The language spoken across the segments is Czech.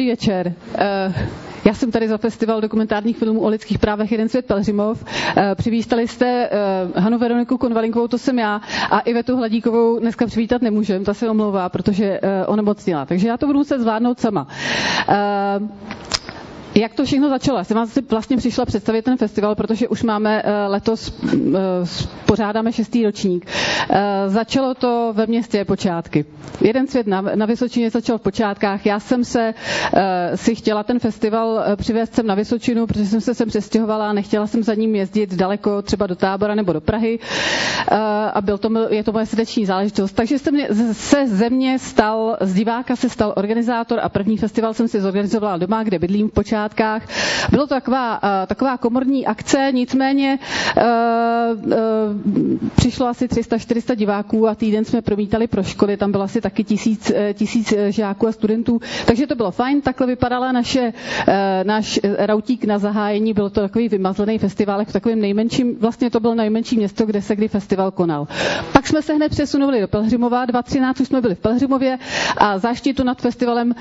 Dobrý večer. Já jsem tady za festival dokumentárních filmů o lidských právech Jeden svět Pelhřimov. Přivítali jste Hanu Veroniku Konvalinkovou, to jsem já, a Ivetu Hladíkovou dneska přivítat nemůžem, ta se omlouvá, protože onemocněla. Takže já to budu muset zvládnout sama. Jak to všechno začalo? Já jsem vás vlastně přišla představit ten festival, protože už máme letos, pořádáme 6. ročník. Začalo to ve městě počátky. Jeden svět na Vysočině začal v počátkách. Já jsem si chtěla ten festival přivést sem na Vysočinu, protože jsem se sem přestěhovala a nechtěla jsem za ním jezdit daleko, třeba do Tábora nebo do Prahy. A je to moje srdeční záležitost. Takže ze mě z diváka se stal organizátor a první festival jsem si zorganizovala doma, kde bydlím v počátkách. Bylo to taková komorní akce, nicméně přišlo asi 300-400 diváků a týden jsme promítali pro školy, tam bylo asi taky 1000 žáků a studentů, takže to bylo fajn, takhle vypadala náš rautík na zahájení, byl to takový vymazlený festival v takovém nejmenším, vlastně to bylo nejmenší město, kde se kdy festival konal. Pak jsme se hned přesunuli do Pelhřimova, 2013 už jsme byli v Pelhřimově a záštitu nad festivalem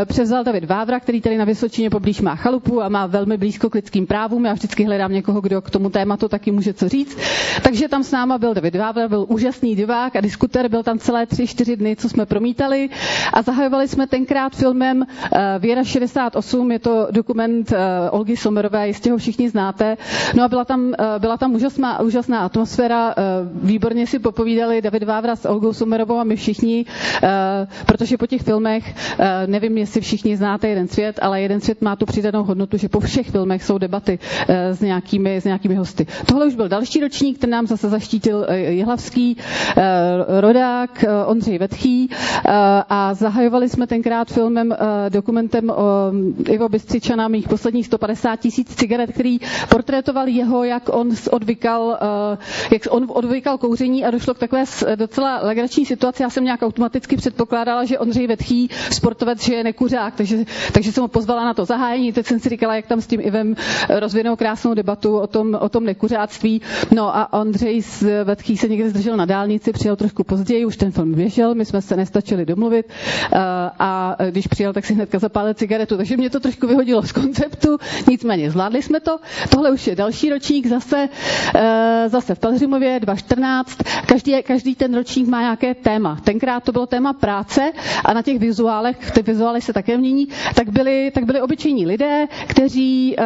převzal David Vávra, který tady na Vysočině poblíž má chalupu a má velmi blízko k lidským právům. Já vždycky hledám někoho, kdo k tomu tématu taky může co říct. Takže tam s náma byl David Vávra, byl úžasný divák a diskutér, byl tam celé 3-4 dny, co jsme promítali a zahajovali jsme tenkrát filmem Věra 68, je to dokument Olgy Sommerové, jistě ho všichni znáte. No a byla tam úžasná atmosféra, výborně si popovídali David Vávra s Olgou Sommerovou a my všichni, protože po těch filmech, nevím, jestli všichni znáte Jeden svět, ale Jeden svět má tu přidanou hodnotu, že po všech filmech jsou debaty s nějakými hosty. Tohle už byl další ročník, ten nám zase zaštítil Jihlavský, Rodák, Ondřej Vetchý a zahajovali jsme tenkrát dokumentem Ivo Bystřičana, mých posledních 150 000 cigaret, který portrétoval jeho, jak on odvykal kouření a došlo k takové docela legrační situaci. Já jsem nějak automaticky předpokládala, že Ondřej Vetchý, sportovec, že je nekuřák, takže jsem ho pozvala na to zahájení. Teď jsem si říkala, jak tam s tím Ivem rozvinou krásnou debatu o tom nekuřáctví. No a Ondřej Vetchý se někde zdržel na dálnici, přijel trošku později, už ten film běžel, my jsme se nestačili domluvit a když přijel, tak si hnedka zapálil cigaretu, takže mě to trošku vyhodilo z konceptu, nicméně zvládli jsme to. Tohle už je další ročník, zase v Pelhřimově 2014. Každý ten ročník má nějaké téma. Tenkrát to bylo téma práce a na těch vizuálech, ty vizuály se také mění, tak byli obyčejní lidé, kteří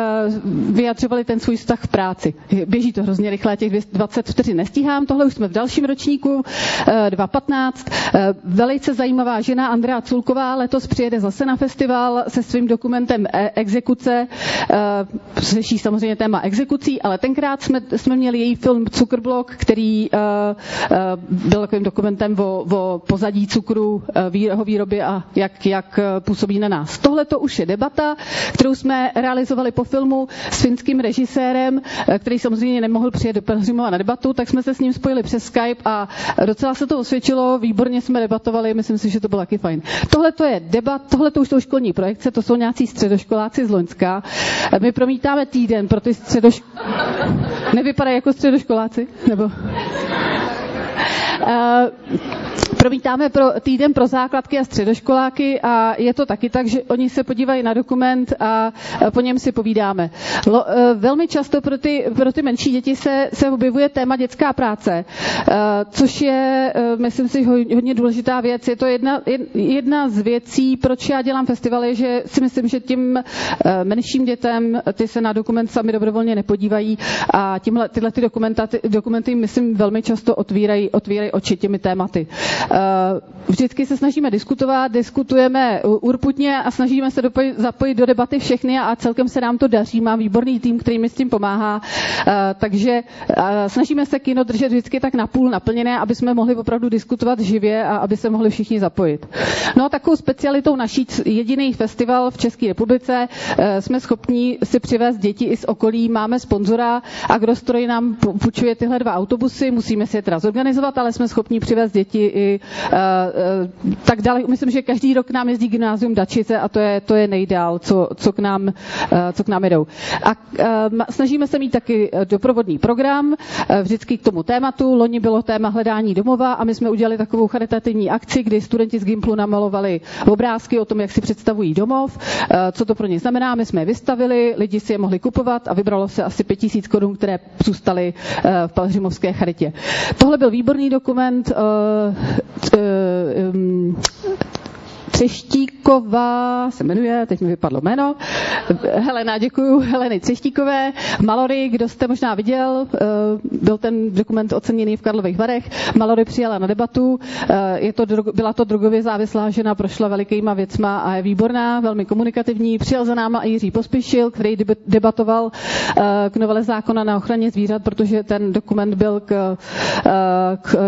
vyjadřovali ten svůj vztah v práci. Běží to hrozně rychle, těch 20 vteřin nestíhám. Tohle už jsme v dalším ročníku, 2015. Velice zajímavá žena Andrea Culková letos přijede zase na festival se svým dokumentem Exekuce. Řeší samozřejmě téma exekucí, ale tenkrát jsme měli její film Cukrblok, který byl takovým dokumentem o pozadí cukru, jeho výrobě a jak působí na nás. Tohle to už je debata, kterou jsme realizovali po filmu s finským režisérem, který samozřejmě nemohl přijet do Pelhřimova na debatu, tak jsme se s ním spojili přes Skype a docela se to osvědčilo, výborně jsme debatovali, myslím si, že to bylo taky fajn. Tohle to je tohle to už jsou školní projekce, to jsou nějací středoškoláci z Loňska. My promítáme týden pro ty Nevypadají jako středoškoláci? Nebo... Promítáme týden pro základky a středoškoláky a je to taky tak, že oni se podívají na dokument a po něm si povídáme. Velmi často pro ty menší děti se objevuje téma dětská práce, což je, myslím si, hodně důležitá věc. Je to jedna z věcí, proč já dělám festivaly, že si myslím, že tím menším dětem ty se na dokument sami dobrovolně nepodívají a tyhle dokumenty, myslím, velmi často otvírají oči těmi tématy. Vždycky se snažíme diskutujeme urputně a snažíme se zapojit do debaty všechny a celkem se nám to daří. Mám výborný tým, který mi s tím pomáhá, takže snažíme se kino držet vždycky tak napůl naplněné, aby jsme mohli opravdu diskutovat živě a aby se mohli všichni zapojit. No a takovou specialitou naší jediný festival v České republice jsme schopni si přivést děti i z okolí. Máme sponzora, Agrostroj nám půjčuje tyhle 2 autobusy, musíme si je teda zorganizovat, ale jsme schopni přivést děti školy, tak dále. Myslím, že každý rok nám jezdí gymnázium Dačice a to je nejdál, co k nám jedou. A snažíme se mít taky doprovodný program, vždycky k tomu tématu. Loni bylo téma hledání domova a my jsme udělali takovou charitativní akci, kdy studenti z Gimplu namalovali obrázky o tom, jak si představují domov, co to pro ně znamená. My jsme je vystavili, lidi si je mohli kupovat a vybralo se asi 5 000 korun, které zůstaly v Pelhřimovské charitě. Tohle byl výborný dokument. Třeštíková se jmenuje, teď mi vypadlo jméno. Helena, děkuju, Heleny Třeštíkové. Malory, kdo jste možná viděl, byl ten dokument oceněný v Karlových Varech. Malory přijala na debatu. Byla to drogově závislá žena, prošla velikýma věcma a je výborná, velmi komunikativní. Přijel za náma i Jiří Pospíšil, který debatoval k novele zákona na ochraně zvířat, protože ten dokument byl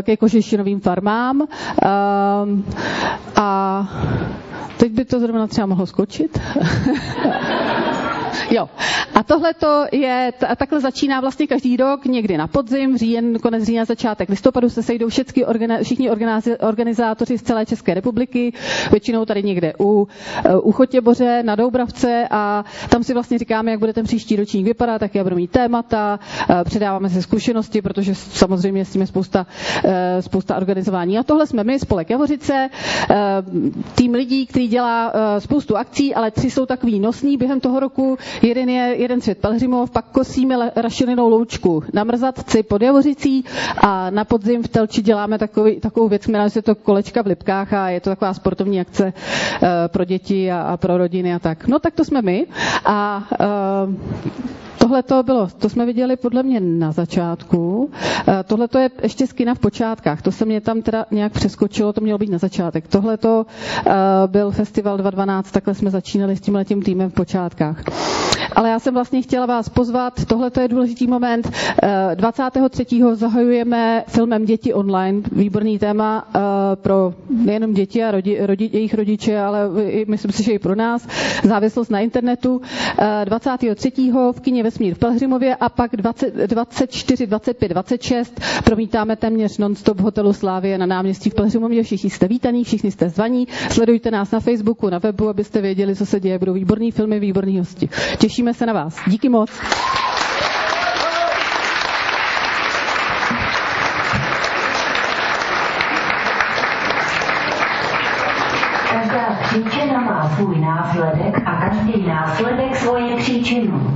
ke kožešinovým farmám. A teď by to zrovna třeba mohlo skočit. Jo. A tohleto je, takhle začíná vlastně každý rok, někdy na podzim, říjen, konec října, začátek listopadu se sejdou všichni organizátoři z celé České republiky, většinou tady někde u Chotěboře na Doubravce a tam si vlastně říkáme, jak bude ten příští ročník vypadat, jaké budou mít témata, předáváme si zkušenosti, protože samozřejmě s tím je spousta organizování. A tohle jsme my, Spolek Javořice, tým lidí, který dělá spoustu akcí, ale 3 jsou takový nosní během toho roku. Jeden svět Pelhřimov, pak kosíme rašelinou loučku na Mrzatci pod Javořicí a na podzim v Telči děláme takovou věc, jmenuje se to Kolečka v Lipkách a je to taková sportovní akce pro děti a pro rodiny a tak. No tak to jsme my a tohle to jsme viděli podle mě na začátku. Tohle to je ještě z kina v počátkách. To se mě tam teda nějak přeskočilo, to mělo být na začátek. Tohle to byl festival 2012, takhle jsme začínali s tímhletím týmem v počátkách. Ale já jsem vlastně chtěla vás pozvat, tohle je důležitý moment. 23. zahajujeme filmem Děti online, výborný téma pro nejenom děti a jejich rodiče, ale myslím si, že i pro nás. Závislost na internetu. 23. v kině Vesmír v Pelhřimově a pak 24, 25, 26 promítáme téměř non-stop v hotelu Slávie na náměstí v Pelhřimově. Všichni jste vítaní, všichni jste zvaní. Sledujte nás na Facebooku, na webu, abyste věděli, co se děje. Budou výborný filmy, výborný hosti. Těšíme se na vás. Díky moc. Každá příčina má svůj následek a každý následek svoje příčinu.